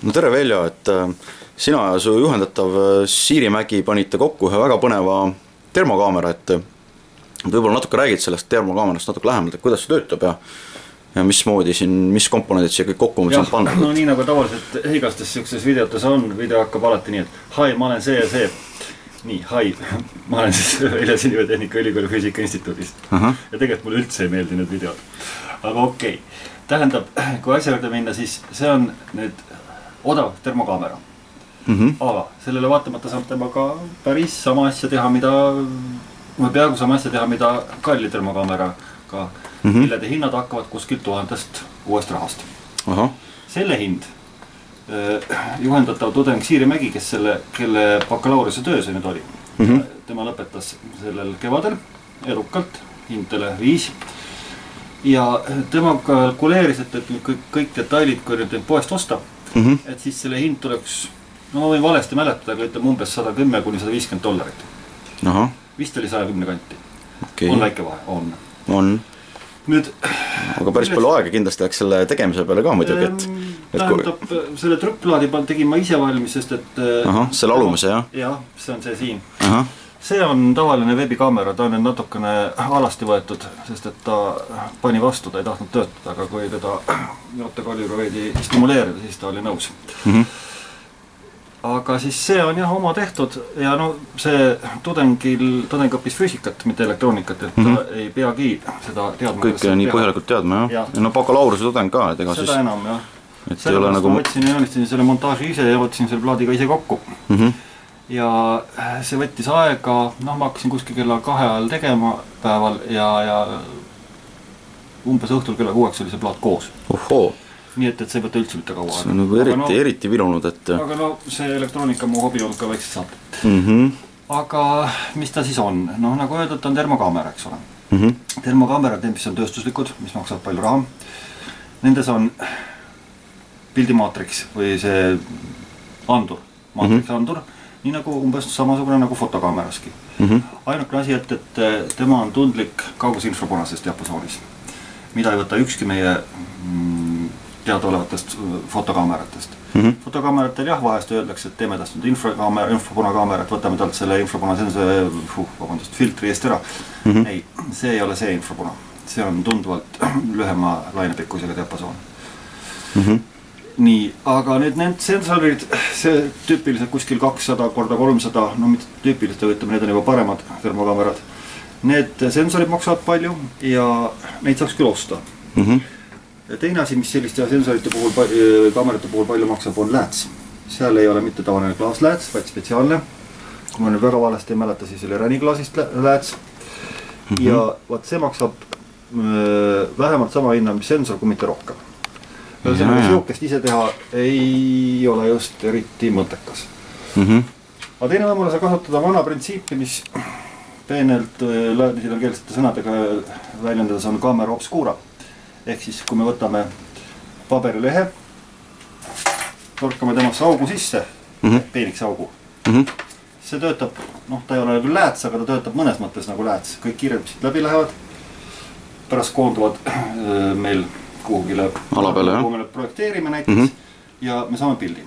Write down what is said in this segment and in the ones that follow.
No tere Veljo, et sina ja su juhendatav Siirimägi panite kokku ühe väga põneva termokaamera, et võib-olla natuke räägid sellest termokaamerast natuke lähemalt, et kuidas see töötab ja mismoodi siin, mis komponendid siia kõik kokku on pandud? No nii nagu tavaliselt igastes sellises videotes on, video hakkab alati nii, et hi, ma olen see ja see. Nii, hi, ma olen siis Veljo Sinivetehnika Ülikooli Füüsika Instituudist. Ja tegelikult mulle üldse ei meeldi need videod. Aga okei. Tähendab, kui asja juurde minna, siis see on nüüd odav termokaamera. Aga sellele vaatamata saab temaga päris sama asja teha, või peaaegu sama asja teha, mida kalli termokaameraga, millede hinnad hakkavad kuskilt 1000 uuest rahast. Selle hind juhendatav tudeng Siirimägi, kelle bakalaureuse töö see nüüd oli. Tema lõpetas sellel kevadel edukalt, hindele 5. Ja tema kalkuleeris, et kõik detailid, kui nüüd poest osta, et siis selle hind tuleks, no ma võin valesti mäletada, aga ütleme umbes $110–150. Vist oli 110 kanti. On väike vahe, on. Nüüd, aga päris palju aega kindlasti läks selle tegemise peale ka muidugi, tähendab, selle trükkplaadi tegin ma ise valmis, sest et selle alumise, jah? Jah, see on see siin. See on tavaline webikaamera, ta on natukene alasti võetud, sest et ta pani vastu, ta ei tahtnud töötada, aga kui teda jootekaliga veidi stimuleerida, siis ta oli nõus. Aga siis see on jah oma tehtud ja no see tudeng õppis füüsikat, mitte elektroonikat, et ta ei peagi seda teadma. Kõike nii põhjalikult teadma, jah? Ja no bakalaureuse tudeng ka, et ega siis... Seda enam, jah. Sellepärast ma võtsin ja joonistasin selle montaaži ise ja võtsin selle plaadiga ise kokku. Ja see võttis aega, noh ma hakkasin kuskil kella 2 ajal tegema päeval ja umbes õhtul kella 6 oli see plaat koos. Nii et see ei võtta üldse mitte kaua. See on nagu eriti vilunud, et... Aga no see elektroonika mu hobi on ka väikselt saab. Aga mis ta siis on? No nagu öeldud, ta on termokaamera, eks ole. Termokaamerad, mis on tööstuslikud, mis maksavad palju raha. Nendes on pildimaatriks või see andur, maatriksandur, nii nagu umbes samasugune nagu fotokaameraski. Ainukene asi, et tema on tundlik kaugusinfrapunasest diapasoonis, mida ei võta ükski meie teadaolevatest fotokaameratest. Fotokaameratele jah, vahest öeldakse, et teeme tast nüüd infrapunakaamerat, võtame talt selle filtri eest ära. Ei, see ei ole see infrapuna. See on tunduvalt lühema lainepikkusega diapasoon. Nii, aga nüüd need sensorid, see tüüpiliselt kuskil 200x300, no mitte tüüpiliselt, ütleme, need on juba paremad termokaamerad. Need sensorid maksavad palju ja neid saaks küll osta. Teine asi, mis selliste sensorite puhul, kaamerate puhul palju maksab, on lääts. Seal ei ole mitte tavaline klaaslääts, vaid spetsiaalne. Kui ma nüüd väga valesti ei mäleta, siis oli räniklaasist lääts. Ja see maksab vähemalt sama hinna, mis sensor, kui mitte rohkem. Siukest ise teha ei ole just eriti mõttekas. Aga teine võimalus on kasutada vana printsiipi, mis peenelt laadisilakeelsete sõnadega väljendades on kaamera obscura. Ehk siis, kui me võtame paberilehe, torkame temasse augu sisse, peeniks augu. See töötab, noh, ta ei ole küll lääts, aga ta töötab mõnes mõttes nagu lääts. Kõik kirjad, mis siit läbi lähevad, pärast koonduvad meil kuhugile kuhu me projekteerime näiteks ja me saame pildi.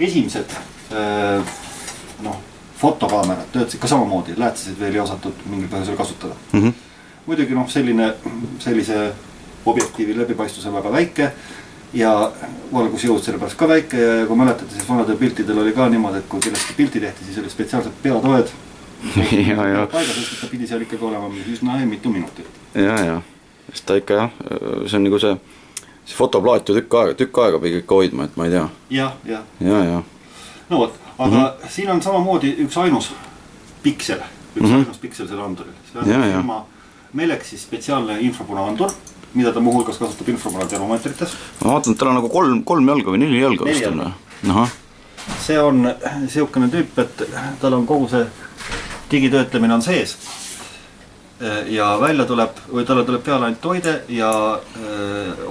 Esimesed fotokaamerad töötasid ka samamoodi, läätsesid veel ei osatud mingil põhjusel kasutada. Muidugi sellise objektiivi läbipaistvus on väga väike ja valgusjõud selle pärast ka väike ja kui mäletate, siis vanadel piltidel oli ka niimoodi, et kui kellestki pilti tehti, siis oli spetsiaalsed peatoed, paigas, sest ta pidi seal ikkagi olema üsna mitu minutit. Ja, sest ta ikka jah, see on nagu see fotoplaat ju tükk aega pidi ikka hoidma, et ma ei tea. Ja. No võt, aga siin on samamoodi üks ainus piksel selle anduril. See on firma Melexi spetsiaalne infrapuna andur, mida ta muuhulgas kasutab infrapuna termomeetrites. Ma vaatan, et tal on nagu 3 jalga või 4 jalga vist on. See on siukene tüüp, et tal on kogu see digitöötlemine on sees ja välja tuleb, või talle tuleb peale ainult toide ja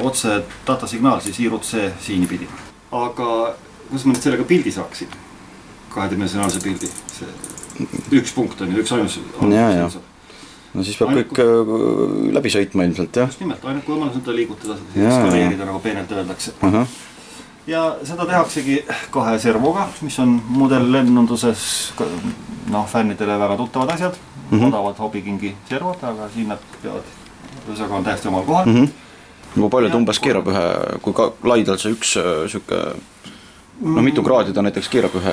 otse datasignaal siis IRUC siini pidi. Aga kuidas ma nüüd sellega pildi saaksin? Kahedimensionaalse pildi. Üks punkt on ju, üks ainus. No siis peab kõik läbi sõitma ilmselt, jah? Just nimelt, ainult kui võimalus on ta liigutada, skaneerida, nagu peenelt öeldakse. ja seda tehaksegi 2 servoga, mis on mudellennunduses fännidele väga tuttavad asjad, odavad hobikingi servod, aga siin nad peavad, ühesõnaga on täiesti omal kohal. Kui palju ta umbes keerab ühe, kui laidalt see üks süke, mitu kraadi ta näiteks keerab ühe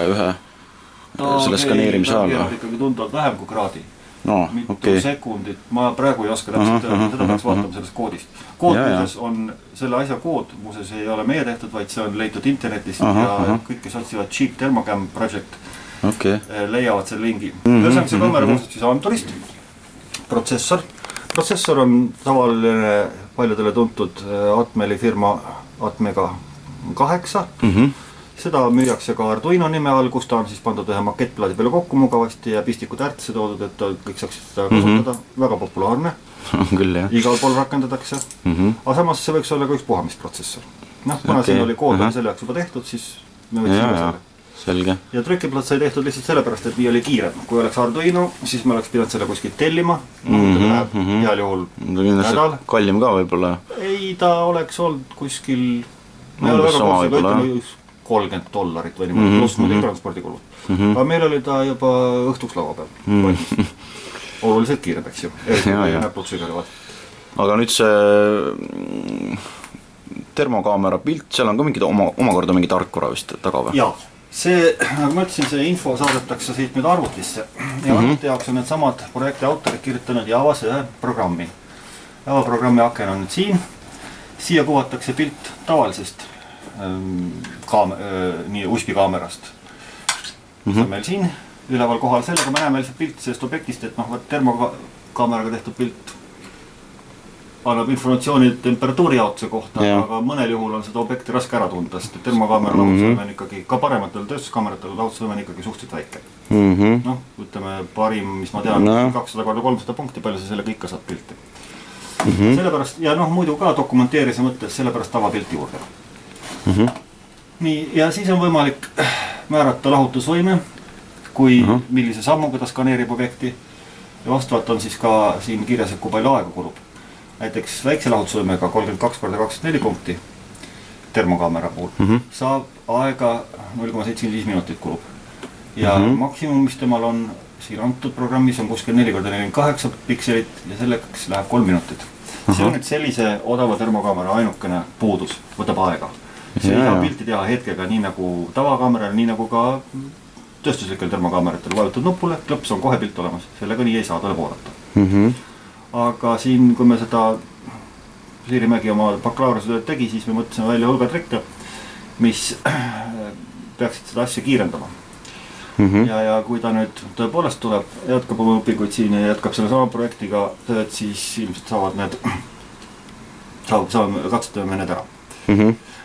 selle skaneerimise ajal? Keerab ikkagi tunduvalt vähem kui kraadi. Mitu sekundit, ma praegu ei oska täpselt öelda, seda peaks vaatama sellest koodist. Kood muuses on, selle asja kood muuses ei ole meie tehtud, vaid see on leitud internetist ja kõik, kes otsivad Cheap Thermocam Project, leiavad selle lingi. Ühesõnaga see kaamera muuses siis Andurist, protsessor on tavaline paljudele tuntud Atmeli firma Atmega 8. Seda müüakse ka Arduino nime all, kus ta on siis pandud ühe makettplaadi peale kokku mugavasti ja pistikud äärtesse toodud, et kõik saaksid seda kasutada. Väga populaarne. Küll, jah. Igal pool rakendatakse. Aga samas see võiks olla ka üks puhamisprotsessor. Kuna siin oli kood selle jaoks juba tehtud, siis me võiksime selle. Selge. Ja trükiplaat sai tehtud lihtsalt sellepärast, et nii oli kiirem. Kui oleks Arduino, siis me oleks pidanud selle kuskilt tellima. Heal juhul nädal. Kallim ka võib-olla. Ei, ta oleks olnud kuskil $30 või niimoodi, pluss muidugi transpordikulud. Aga meil oli ta juba õhtuks laua peal. Oluliselt kiirem, eks ju. Näpud sügelevad. Aga nüüd see termokaamera pilt, seal on ka omakorda mingi tarkvara vist taga või? Jaa. See, nagu ma ütlesin, see info saadetakse siit nüüd arvutisse. Ja arvuti jaoks on need samad projekti autorid kirjutanud Javas ühe programmi. Java programmi aken on nüüd siin. Siia kuvatakse pilt tavalisest USB kaamerast. See on meil siin üleval kohal, sellega me näeme lihtsalt pilt sellest objektist, et termokaameraga tehtud pilt annab informatsiooni temperatuuri jaotuse kohta, aga mõnel juhul on seda objekti raske ära tunda, sest termokaamera lahutusvõime on ikkagi, ka parematel tööstuskaameratel lahutusvõime on ikkagi suhteliselt väike. Ütleme parim, mis ma tean, 200x300 punkti, palju sa sellega ikka saad pilti. Sellepärast, ja muidu ka dokumenteerise mõttes, sellepärast tavapilti juurde. Nii, ja siis on võimalik määrata lahutusvõime, kui millise sammuga ta skaneerib objekti ja vastavalt on siis ka siin kirjas, et kui palju aega kulub. Näiteks väikse lahutusvõimega 32x24 punkti termokaamera puhul saab aega 0,75 minutit kulub ja maksimum, mis temal on siin antud programmis on kuskil 4x48 pikselit ja selleks läheb 3 minutit. See on nüüd sellise odava termokaamera ainukene puudus, võtab aega. See ei saa pilti teha hetkega nii nagu tavakaameral, nii nagu ka tööstuslikel termokaameratel vajutad nupule, klõps on kohe pilt olemas, sellega nii ei saa tuleb oodata. Aga siin, kui me seda Siiri Mägi oma bakalaureustööd tegi, siis me mõtlesime välja hulga trikke, mis peaksid seda asja kiirendama. Ja kui ta nüüd tõepoolest tuleb, jätkab oma õpinguid siin ja jätkab selle sama projektiga tööd, siis ilmselt saame katsetame need ära.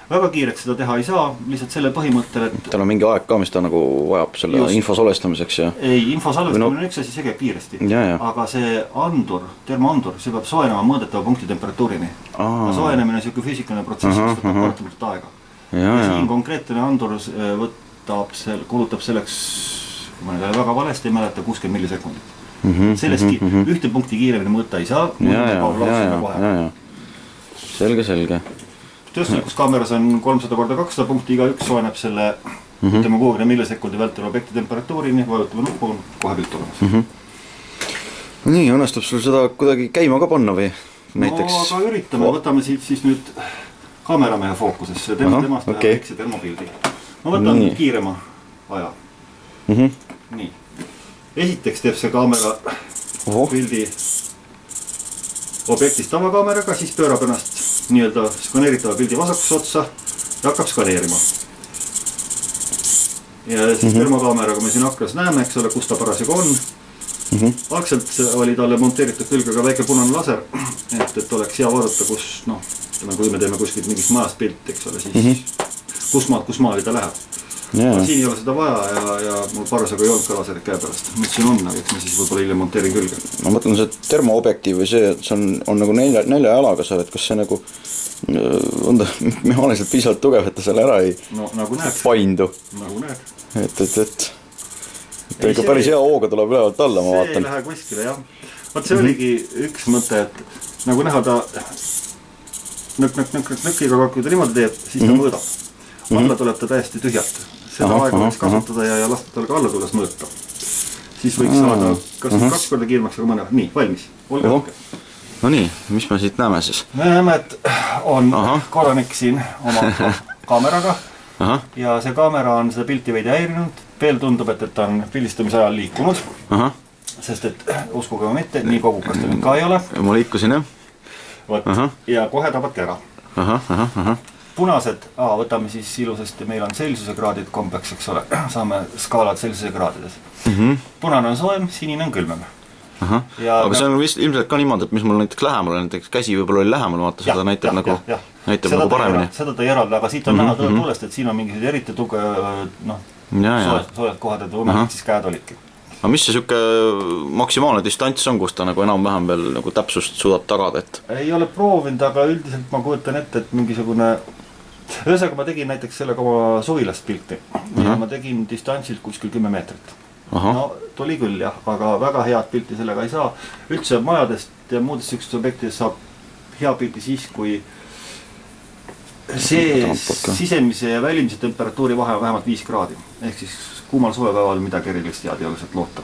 Väga kiireks seda teha ei saa, lihtsalt selle põhimõttel, et tal on mingi aeg ka, mis ta nagu vajab selle info solestamiseks ja ei, info solestamine on üks asi, see käib kiiresti. Aga see andur, termoandur, see peab soojenema mõõdetava punkti temperatuurini. Soojenemine on siuke füüsikaline protsess, mis võtab paratamatult aega. Ja siin konkreetne andur kulutab selleks, kui ma nüüd väga valesti ei mäleta, 60 millisekundit. Sellest ühte punkti kiiremini mõõta ei saa, selge. Tööstuslikus kaameras on 300x200 punkti, iga üks soeneb selle 60 millisekundi vältel objekti temperatuurini, vajutame nuppu, on kohe pilt olemas. Nii, õnnestub sul seda kuidagi käima ka panna või näiteks? No, aga üritame, võtame siit siis nüüd kaameramehe fookusesse, temast teha väikse termopildi. Ma võtan nüüd kiirema aja. Nii. Esiteks teeb see kaamera pildi objektist tavakaameraga, siis pöörab ennast nii-öelda skaneeritava pildi vasakusse otsa ja hakkab skaneerima. Ja siis termokaameraga me siin aknas näeme, eks ole, kus ta parasjagu on. Algselt oli talle monteeritud külge ka väike punane laser, et oleks hea vaadata, kus, kui me teeme kuskilt mingist majast pilt, eks ole, siis kus maali ta läheb. Siin ei ole seda vaja ja mul parasjagu ei olnud ka laserit käe pärast. Mis siin on, eks me siis võib-olla hiljem monteerin külge. Ma mõtlen, see termoobjektiiv või see on nagu nelja jalaga seal, et kas see nagu on ta mehaaniliselt piisavalt tugev, et ta seal ära ei paindu. Nagu näed. Et ikka päris hea hooga tuleb ülevalt alla, ma vaatan. See ei lähe kuskile, jah. Vaat see oligi üks mõte, et nagu näha ta nõkiga, kui ta niimoodi teeb, siis ta mõõdab. alla tuleb ta täiesti tühjalt. Seda aega võiks kasutada ja lasta tal ka alla tulles mõõta. Siis võiks saada kas 2 korda kiirmaks, aga mõne. Nii, valmis. Olge rohkem. No nii, mis me siit näeme siis? Me näeme, et on kodanik siin oma kaameraga ja see kaamera on seda pilti veidi häirinud. Veel tundub, et on pildistamise ajal liikunud, sest et uskuge ma mitte, nii kogukas ta nüüd ka ei ole. Ma liikusin, jah. Ja kohe tabati ära. Punased, võtame siis ilusasti, meil on seltsuse kraadid kombeks, eks ole, saame skaalad seltsuse kraadides. Punane on soojem, sinine on külmem. Aga see on vist ilmselt ka niimoodi, et mis mul näiteks lähemal, näiteks käsi võib-olla oli lähemal, vaata seda näitab nagu paremini. Seda ta ei eralda, aga siit on näha tõepoolest, et siin on mingisugused eriti soojad kohad, et võimalik siis käed olidki. Aga mis see siuke maksimaalne distants on, kus ta nagu enam-vähem veel nagu täpsust suudab tagada, et? Ei ole proovinud, aga üldiselt ma kujutan ette, et mingisugune ühesõnaga ma tegin näiteks sellega oma suvilast pilti ja ma tegin distantsilt kuskil 10 meetrit. No tuli küll jah, aga väga head pilti sellega ei saa. Üldse majadest ja muudest sükst objektidest saab hea pilti siis, kui see sisemise ja välimise temperatuuri vahe on vähemalt 5 kraadi. Ehk siis kuumal suvepäeval midagi erilist head ei ole sealt loota.